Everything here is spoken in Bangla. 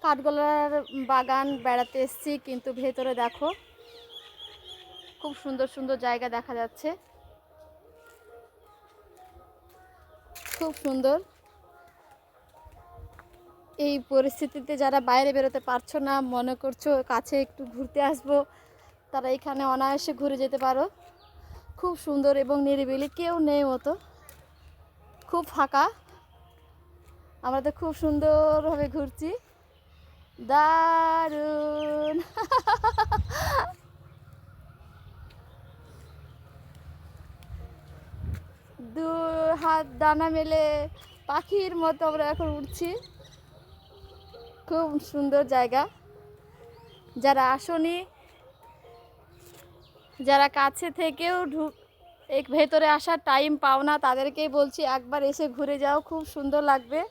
কাঠগোলার বাগান বেড়াতে এসেছি, কিন্তু ভেতরে দেখো খুব সুন্দর সুন্দর জায়গা দেখা যাচ্ছে, খুব সুন্দর। এই পরিস্থিতিতে যারা বাইরে বেরোতে পারছো না, মনে করছো কাছে একটু ঘুরতে আসবো, তারা এখানে অনায়াসে ঘুরে যেতে পারো। খুব সুন্দর এবং নিরিবিলি, কেউ নেই মতো, খুব ফাঁকা। আমরা তো খুব সুন্দরভাবে ঘুরছি, দারুণ। দু হাত ডানা মেলে পাখির মতো আমরা এখন উঠছি। খুব সুন্দর জায়গা। যারা আসনি, যারা কাছে থেকেও ভেতরে আসার টাইম পাও না, তাদেরকেই বলছি একবার এসে ঘুরে যাও, খুব সুন্দর লাগবে।